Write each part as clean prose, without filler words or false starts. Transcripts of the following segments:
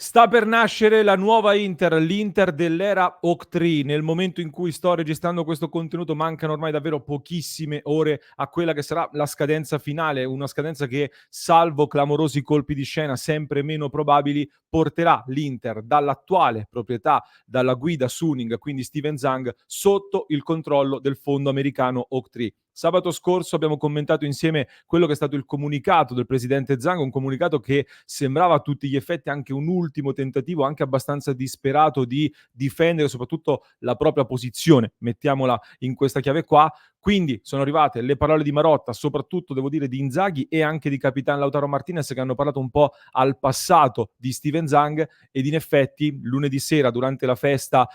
Sta per nascere la nuova Inter, l'Inter dell'era Oak-Tree. Nel momento in cui sto registrando questo contenuto mancano ormai davvero pochissime ore a quella che sarà la scadenza finale, una scadenza che, salvo clamorosi colpi di scena sempre meno probabili, porterà l'Inter dall'attuale proprietà, dalla guida Suning, quindi Steven Zhang, sotto il controllo del fondo americano Oak-Tree. Sabato scorso abbiamo commentato insieme quello che è stato il comunicato del presidente Zhang, un comunicato che sembrava a tutti gli effetti anche un ultimo tentativo, anche abbastanza disperato, di difendere soprattutto la propria posizione, mettiamola in questa chiave qua. Quindi sono arrivate le parole di Marotta, soprattutto devo dire di Inzaghi e anche di Capitan Lautaro Martinez, che hanno parlato un po' al passato di Steven Zhang, ed in effetti lunedì sera durante la festa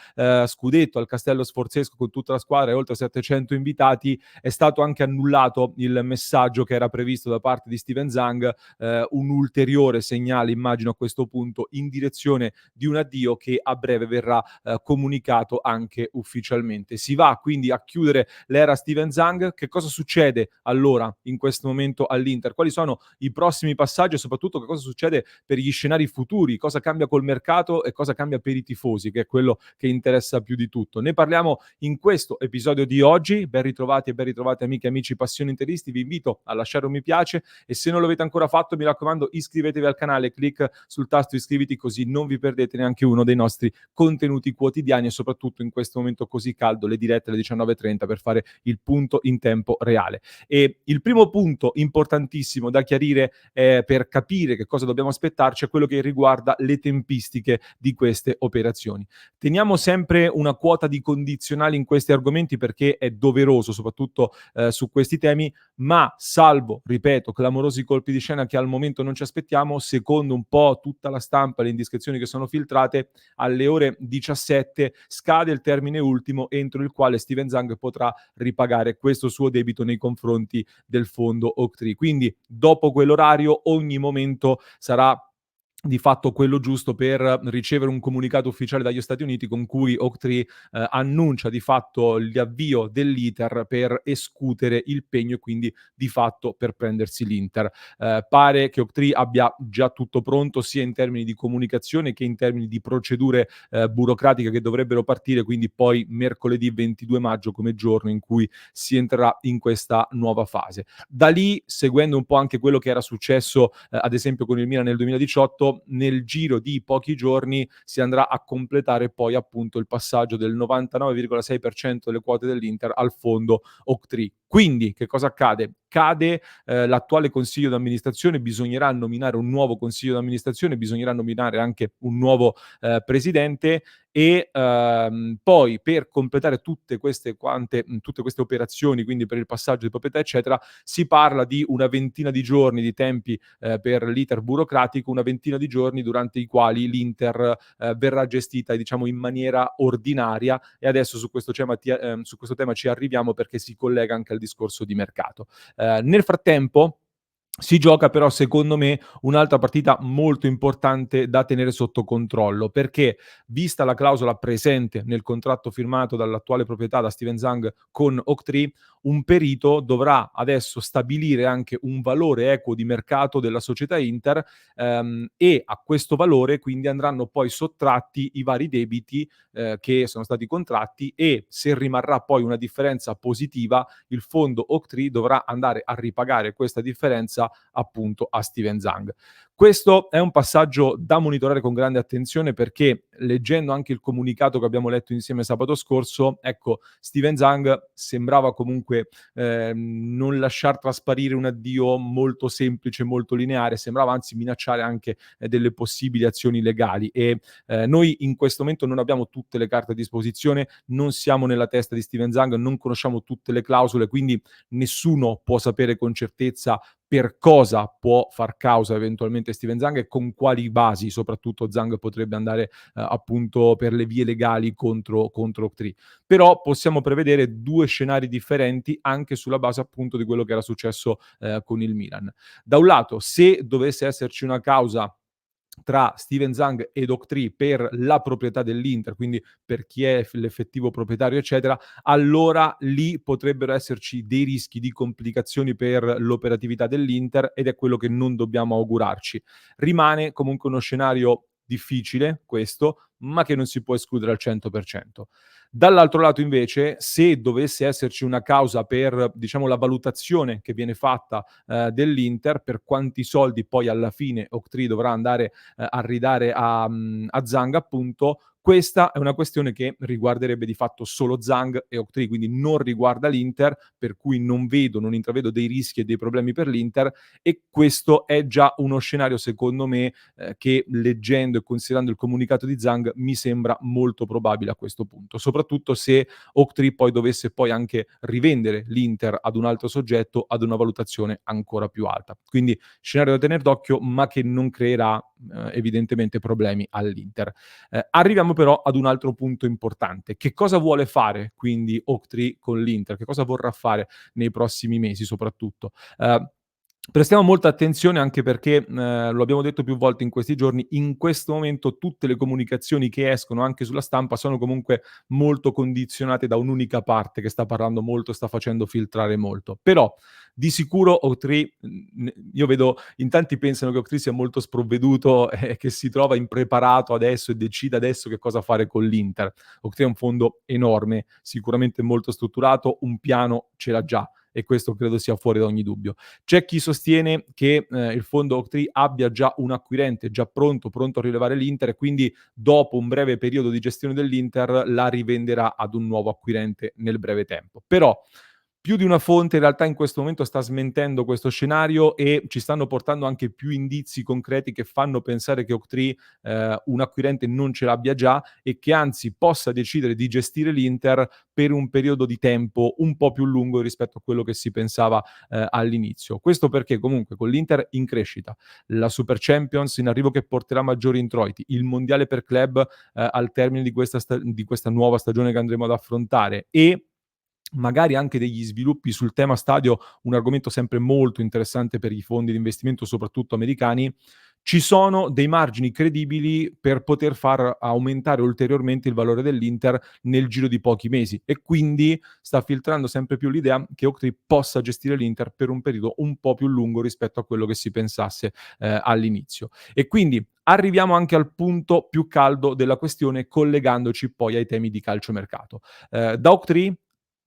scudetto al Castello Sforzesco con tutta la squadra e oltre 700 invitati è stato anche annullato il messaggio che era previsto da parte di Steven Zhang, un ulteriore segnale, immagino a questo punto, in direzione di un addio che a breve verrà comunicato anche ufficialmente. Si va quindi a chiudere l'era Steven Zhang. Che cosa succede allora in questo momento all'Inter? Quali sono i prossimi passaggi e soprattutto che cosa succede per gli scenari futuri? Cosa cambia col mercato e cosa cambia per i tifosi, che è quello che interessa più di tutto? Ne parliamo in questo episodio di oggi. Ben ritrovati e ben ritrovate amiche e amici passioni interisti. Vi invito a lasciare un mi piace e se non l'avete ancora fatto, mi raccomando, iscrivetevi al canale, clic sul tasto iscriviti così non vi perdete neanche uno dei nostri contenuti quotidiani e soprattutto in questo momento così caldo, le dirette alle 19:30 per fare il punto in tempo reale. E il primo punto importantissimo da chiarire per capire che cosa dobbiamo aspettarci è quello che riguarda le tempistiche di queste operazioni. Teniamo sempre una quota di condizionali in questi argomenti perché è doveroso, soprattutto su questi temi, ma salvo, ripeto, clamorosi colpi di scena che al momento non ci aspettiamo, secondo un po' tutta la stampa, le indiscrezioni che sono filtrate, alle ore 17 scade il termine ultimo entro il quale Steven Zhang potrà ripagare questo suo debito nei confronti del fondo Oak-Tree. Quindi dopo quell'orario ogni momento sarà di fatto quello giusto per ricevere un comunicato ufficiale dagli Stati Uniti con cui Oak-Tree annuncia di fatto l'avvio dell'iter per escutere il pegno e quindi di fatto per prendersi l'Inter. Pare che Oak-Tree abbia già tutto pronto sia in termini di comunicazione che in termini di procedure burocratiche che dovrebbero partire, quindi poi mercoledì 22 maggio come giorno in cui si entrerà in questa nuova fase. Da lì, seguendo un po' anche quello che era successo ad esempio con il Milan nel 2018, nel giro di pochi giorni si andrà a completare poi appunto il passaggio del 99,6% delle quote dell'Inter al fondo Oak-Tree. Quindi che cosa accade? Cade l'attuale consiglio d'amministrazione, bisognerà nominare un nuovo consiglio d'amministrazione, bisognerà nominare anche un nuovo presidente e poi per completare tutte queste operazioni, quindi per il passaggio di proprietà eccetera, si parla di una ventina di giorni di tempi per l'iter burocratico, una ventina di giorni durante i quali l'Inter verrà gestita diciamo in maniera ordinaria e adesso su questo tema ci arriviamo perché si collega anche al discorso di mercato. Nel frattempo si gioca però secondo me un'altra partita molto importante da tenere sotto controllo, perché vista la clausola presente nel contratto firmato dall'attuale proprietà, da Steven Zhang con Oak-Tree, un perito dovrà adesso stabilire anche un valore equo di mercato della società Inter e a questo valore quindi andranno poi sottratti i vari debiti che sono stati contratti e se rimarrà poi una differenza positiva il fondo Oak-Tree dovrà andare a ripagare questa differenza appunto a Steven Zhang. Questo è un passaggio da monitorare con grande attenzione perché leggendo anche il comunicato che abbiamo letto insieme sabato scorso, ecco, Steven Zhang sembrava comunque non lasciar trasparire un addio molto semplice, molto lineare, sembrava anzi minacciare anche delle possibili azioni legali e noi in questo momento non abbiamo tutte le carte a disposizione, non siamo nella testa di Steven Zhang, non conosciamo tutte le clausole, quindi nessuno può sapere con certezza per cosa può far causa eventualmente Steven Zhang e con quali basi soprattutto Zhang potrebbe andare appunto per le vie legali contro Oak-Tree. Però possiamo prevedere due scenari differenti anche sulla base appunto di quello che era successo con il Milan. Da un lato, se dovesse esserci una causa tra Steven Zhang ed Oak-Tree per la proprietà dell'Inter, quindi per chi è l'effettivo proprietario, eccetera, allora lì potrebbero esserci dei rischi di complicazioni per l'operatività dell'Inter ed è quello che non dobbiamo augurarci. Rimane comunque uno scenario difficile questo, ma che non si può escludere al 100%. Dall'altro lato invece, se dovesse esserci una causa per, diciamo, la valutazione che viene fatta, dell'Inter, per quanti soldi poi alla fine Oaktree dovrà andare, a ridare a Zhang appunto, questa è una questione che riguarderebbe di fatto solo Zhang e Oaktree, quindi non riguarda l'Inter, per cui non intravedo dei rischi e dei problemi per l'Inter, e questo è già uno scenario secondo me, che leggendo e considerando il comunicato di Zhang mi sembra molto probabile a questo punto, soprattutto se Oaktree poi dovesse poi anche rivendere l'Inter ad un altro soggetto ad una valutazione ancora più alta. Quindi scenario da tener d'occhio, ma che non creerà, evidentemente problemi all'Inter. Arriviamo però ad un altro punto importante. Che cosa vuole fare quindi Oaktree con l'Inter? Che cosa vorrà fare nei prossimi mesi soprattutto? Prestiamo molta attenzione anche perché, lo abbiamo detto più volte in questi giorni, in questo momento tutte le comunicazioni che escono anche sulla stampa sono comunque molto condizionate da un'unica parte che sta parlando molto, sta facendo filtrare molto. Però di sicuro Oaktree, io vedo in tanti pensano che Oaktree sia molto sprovveduto e che si trova impreparato adesso e decida adesso che cosa fare con l'Inter. Oaktree è un fondo enorme, sicuramente molto strutturato, un piano ce l'ha già e questo credo sia fuori da ogni dubbio. C'è chi sostiene che il fondo Oaktree abbia già un acquirente già pronto a rilevare l'Inter e quindi dopo un breve periodo di gestione dell'Inter la rivenderà ad un nuovo acquirente nel breve tempo. Però più di una fonte in realtà in questo momento sta smentendo questo scenario e ci stanno portando anche più indizi concreti che fanno pensare che Oaktree un acquirente non ce l'abbia già e che anzi possa decidere di gestire l'Inter per un periodo di tempo un po' più lungo rispetto a quello che si pensava all'inizio. Questo perché comunque con l'Inter in crescita, la Super Champions in arrivo che porterà maggiori introiti, il mondiale per club al termine di questa nuova stagione che andremo ad affrontare e magari anche degli sviluppi sul tema stadio, un argomento sempre molto interessante per i fondi di investimento, soprattutto americani, ci sono dei margini credibili per poter far aumentare ulteriormente il valore dell'Inter nel giro di pochi mesi e quindi sta filtrando sempre più l'idea che Oaktree possa gestire l'Inter per un periodo un po' più lungo rispetto a quello che si pensasse all'inizio. E quindi arriviamo anche al punto più caldo della questione collegandoci poi ai temi di calciomercato. Da Oaktree,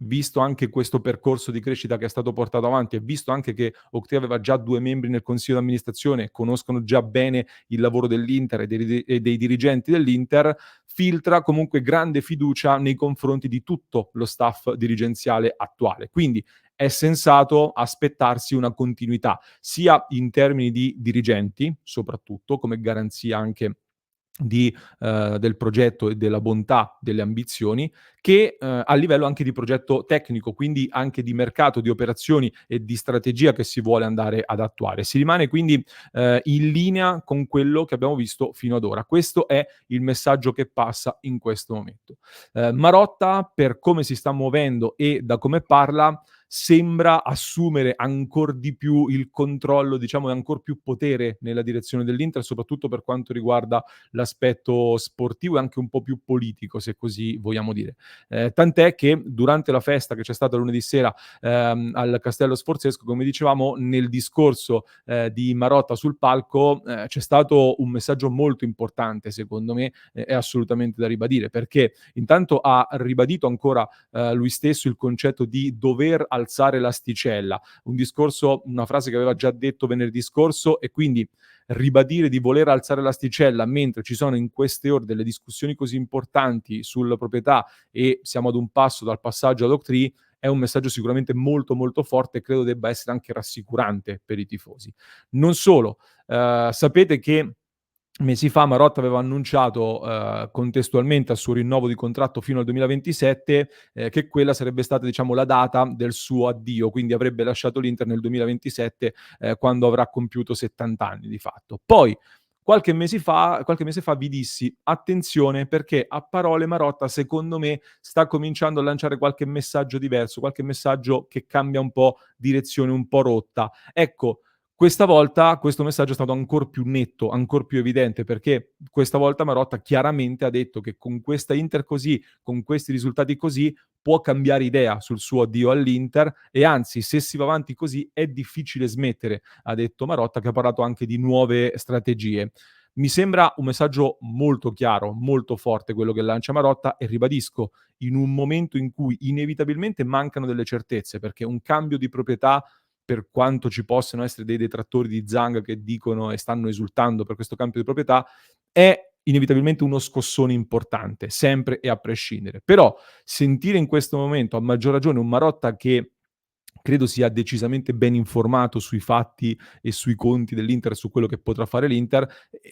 visto anche questo percorso di crescita che è stato portato avanti e visto anche che Oaktree aveva già 2 membri nel consiglio d'amministrazione, conoscono già bene il lavoro dell'Inter e dei dirigenti dell'Inter, filtra comunque grande fiducia nei confronti di tutto lo staff dirigenziale attuale. Quindi è sensato aspettarsi una continuità, sia in termini di dirigenti, soprattutto come garanzia anche del progetto e della bontà delle ambizioni, che, a livello anche di progetto tecnico, quindi anche di mercato, di operazioni e di strategia che si vuole andare ad attuare. Si rimane quindi, in linea con quello che abbiamo visto fino ad ora. Questo è il messaggio che passa in questo momento. Marotta, per come si sta muovendo e da come parla, sembra assumere ancor di più il controllo, diciamo, e ancor più potere nella direzione dell'Inter, soprattutto per quanto riguarda l'aspetto sportivo e anche un po' più politico, se così vogliamo dire. Tant'è che durante la festa che c'è stata lunedì sera al Castello Sforzesco, come dicevamo, nel discorso di Marotta sul palco c'è stato un messaggio molto importante, secondo me, è assolutamente da ribadire, perché intanto ha ribadito ancora lui stesso il concetto di dover alzare l'asticella, una frase che aveva già detto venerdì scorso e quindi ribadire di voler alzare l'asticella mentre ci sono in queste ore delle discussioni così importanti sulla proprietà e siamo ad un passo dal passaggio ad Oaktree è un messaggio sicuramente molto molto forte e credo debba essere anche rassicurante per i tifosi. Non solo, sapete che mesi fa Marotta aveva annunciato, contestualmente al suo rinnovo di contratto fino al 2027, che quella sarebbe stata, diciamo, la data del suo addio, quindi avrebbe lasciato l'Inter nel 2027, quando avrà compiuto 70 anni di fatto. Poi qualche mese fa vi dissi: "Attenzione perché a parole Marotta secondo me sta cominciando a lanciare qualche messaggio diverso, qualche messaggio che cambia un po' direzione, un po' rotta". Ecco, questa volta questo messaggio è stato ancor più netto, ancor più evidente, perché questa volta Marotta chiaramente ha detto che con questa Inter così, con questi risultati così, può cambiare idea sul suo addio all'Inter e anzi, se si va avanti così è difficile smettere, ha detto Marotta, che ha parlato anche di nuove strategie. Mi sembra un messaggio molto chiaro, molto forte quello che lancia Marotta e ribadisco, in un momento in cui inevitabilmente mancano delle certezze, perché un cambio di proprietà, per quanto ci possano essere dei detrattori di Zhang che dicono e stanno esultando per questo cambio di proprietà, è inevitabilmente uno scossone importante, sempre e a prescindere. Però sentire in questo momento, a maggior ragione, un Marotta che credo sia decisamente ben informato sui fatti e sui conti dell'Inter, su quello che potrà fare l'Inter,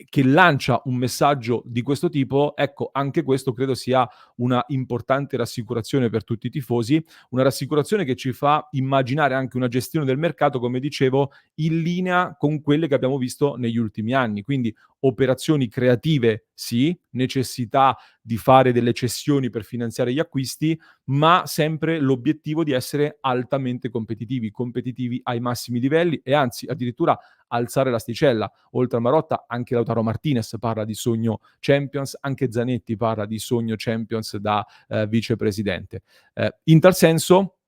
che lancia un messaggio di questo tipo, ecco, anche questo credo sia una importante rassicurazione per tutti i tifosi, una rassicurazione che ci fa immaginare anche una gestione del mercato, come dicevo, in linea con quelle che abbiamo visto negli ultimi anni. Quindi operazioni creative sì, necessità di fare delle cessioni per finanziare gli acquisti, ma sempre l'obiettivo di essere altamente competitivi, competitivi ai massimi livelli e anzi addirittura alzare l'asticella. Oltre a Marotta anche Lautaro Martinez parla di sogno Champions, anche Zanetti parla di sogno Champions da vicepresidente. In tal senso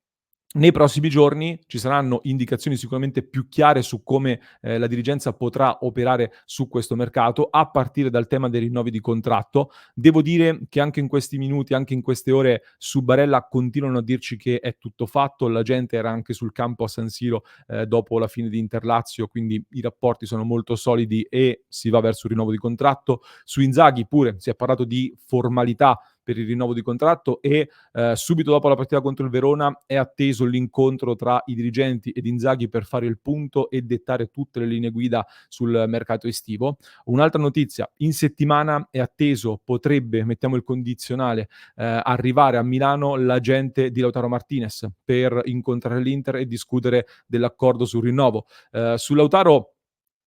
nei prossimi giorni ci saranno indicazioni sicuramente più chiare su come, la dirigenza potrà operare su questo mercato, a partire dal tema dei rinnovi di contratto. Devo dire che anche in questi minuti, anche in queste ore, su Barella continuano a dirci che è tutto fatto. La gente era anche sul campo a San Siro, dopo la fine di Inter-Lazio, quindi i rapporti sono molto solidi e si va verso un rinnovo di contratto. Su Inzaghi pure si è parlato di formalità per il rinnovo di contratto e subito dopo la partita contro il Verona è atteso l'incontro tra i dirigenti ed Inzaghi per fare il punto e dettare tutte le linee guida sul mercato estivo. Un'altra notizia, in settimana è atteso, potrebbe, mettiamo il condizionale, arrivare a Milano l'agente di Lautaro Martinez per incontrare l'Inter e discutere dell'accordo sul rinnovo. Su Lautaro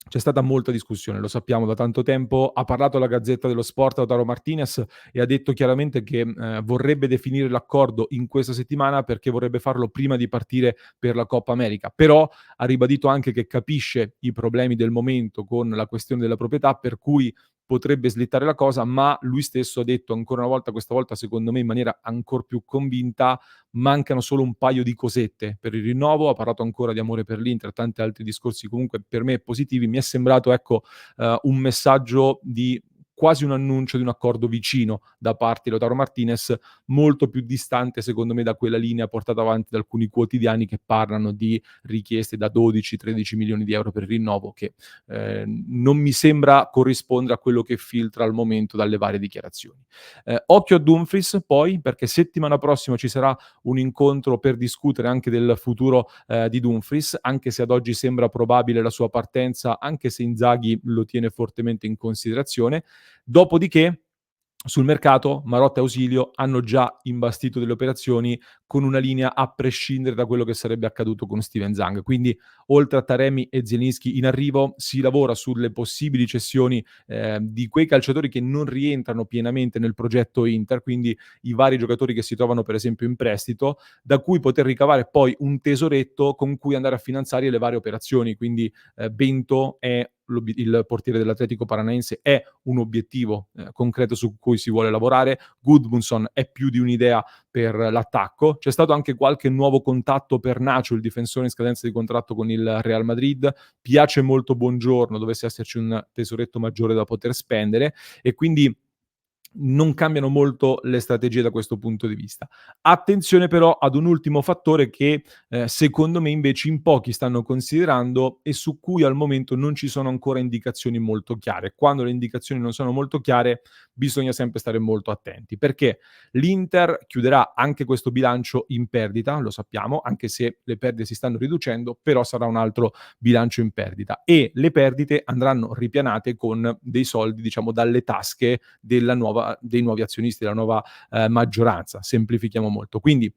c'è stata molta discussione, lo sappiamo da tanto tempo. Ha parlato la Gazzetta dello Sport Lautaro Martinez e ha detto chiaramente che vorrebbe definire l'accordo in questa settimana perché vorrebbe farlo prima di partire per la Coppa America. Però ha ribadito anche che capisce i problemi del momento con la questione della proprietà, per cui potrebbe slittare la cosa, ma lui stesso ha detto ancora una volta, questa volta secondo me in maniera ancor più convinta, mancano solo un paio di cosette per il rinnovo. Ha parlato ancora di amore per l'Inter, tanti altri discorsi comunque per me positivi. Mi è sembrato, ecco, un messaggio di quasi un annuncio di un accordo vicino da parte di Lautaro Martinez, molto più distante secondo me da quella linea portata avanti da alcuni quotidiani che parlano di richieste da 12-13 milioni di euro per il rinnovo, che non mi sembra corrispondere a quello che filtra al momento dalle varie dichiarazioni. Occhio a Dumfries poi, perché settimana prossima ci sarà un incontro per discutere anche del futuro di Dumfries, anche se ad oggi sembra probabile la sua partenza, anche se Inzaghi lo tiene fortemente in considerazione. Dopodiché sul mercato Marotta e Ausilio hanno già imbastito delle operazioni con una linea a prescindere da quello che sarebbe accaduto con Steven Zhang. Quindi oltre a Taremi e Zielinski in arrivo si lavora sulle possibili cessioni di quei calciatori che non rientrano pienamente nel progetto Inter, quindi i vari giocatori che si trovano per esempio in prestito, da cui poter ricavare poi un tesoretto con cui andare a finanziare le varie operazioni. Quindi Bento è il portiere dell'Atletico Paranaense è un obiettivo concreto su cui si vuole lavorare. Gudmundsson è più di un'idea per l'attacco. C'è stato anche qualche nuovo contatto per Nacho, il difensore in scadenza di contratto con il Real Madrid. Piace molto Buongiorno, dovesse esserci un tesoretto maggiore da poter spendere e quindi non cambiano molto le strategie da questo punto di vista. Attenzione però ad un ultimo fattore che secondo me invece in pochi stanno considerando e su cui al momento non ci sono ancora indicazioni molto chiare. Quando le indicazioni non sono molto chiare bisogna sempre stare molto attenti, perché l'Inter chiuderà anche questo bilancio in perdita, lo sappiamo, anche se le perdite si stanno riducendo, però sarà un altro bilancio in perdita e le perdite andranno ripianate con dei soldi, diciamo, dalle tasche dei nuovi azionisti, della nuova maggioranza. Semplifichiamo molto. Quindi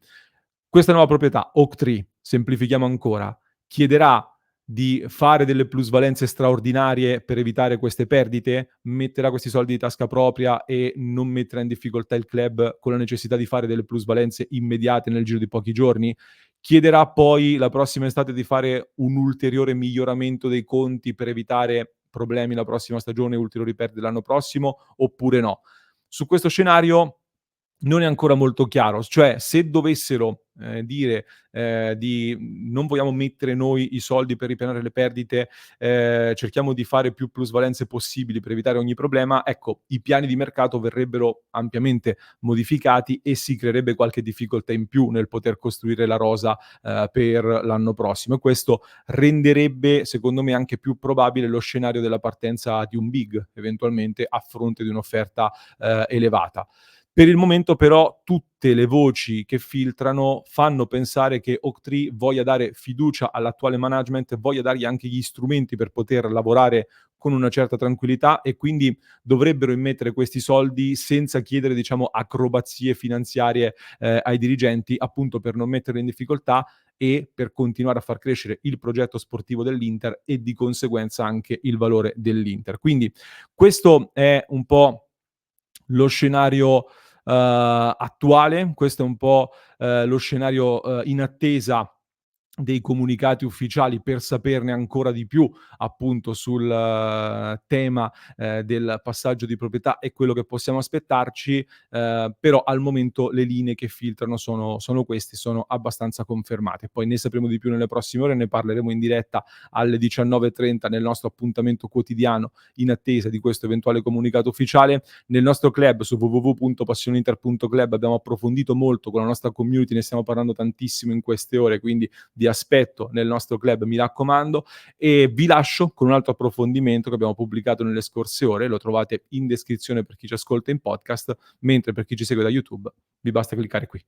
questa nuova proprietà, Oaktree, semplifichiamo ancora, chiederà di fare delle plusvalenze straordinarie per evitare queste perdite, metterà questi soldi di tasca propria e non metterà in difficoltà il club con la necessità di fare delle plusvalenze immediate nel giro di pochi giorni. Chiederà poi la prossima estate di fare un ulteriore miglioramento dei conti per evitare problemi la prossima stagione e ulteriori perdite l'anno prossimo, oppure no. Su questo scenario non è ancora molto chiaro. Cioè, se dovessero, dire, di non vogliamo mettere noi i soldi per ripianare le perdite, cerchiamo di fare più plusvalenze possibili per evitare ogni problema, ecco, i piani di mercato verrebbero ampiamente modificati e si creerebbe qualche difficoltà in più nel poter costruire la rosa, per l'anno prossimo, e questo renderebbe, secondo me, anche più probabile lo scenario della partenza di un big, eventualmente, a fronte di un'offerta, elevata. Per il momento però tutte le voci che filtrano fanno pensare che Oaktree voglia dare fiducia all'attuale management, voglia dargli anche gli strumenti per poter lavorare con una certa tranquillità, e quindi dovrebbero immettere questi soldi senza chiedere, diciamo, acrobazie finanziarie, ai dirigenti, appunto per non metterli in difficoltà e per continuare a far crescere il progetto sportivo dell'Inter e di conseguenza anche il valore dell'Inter. Quindi questo è un po' lo scenario, attuale, questo è un po', lo scenario, in attesa dei comunicati ufficiali per saperne ancora di più, appunto, sul tema, del passaggio di proprietà e quello che possiamo aspettarci, però al momento le linee che filtrano sono queste, sono abbastanza confermate. Poi ne sapremo di più nelle prossime ore, ne parleremo in diretta alle 19:30 nel nostro appuntamento quotidiano in attesa di questo eventuale comunicato ufficiale. Nel nostro club su www.passioninter.club abbiamo approfondito molto con la nostra community, ne stiamo parlando tantissimo in queste ore, quindi vi aspetto nel nostro club, mi raccomando, e vi lascio con un altro approfondimento che abbiamo pubblicato nelle scorse ore, lo trovate in descrizione per chi ci ascolta in podcast, mentre per chi ci segue da YouTube vi basta cliccare qui.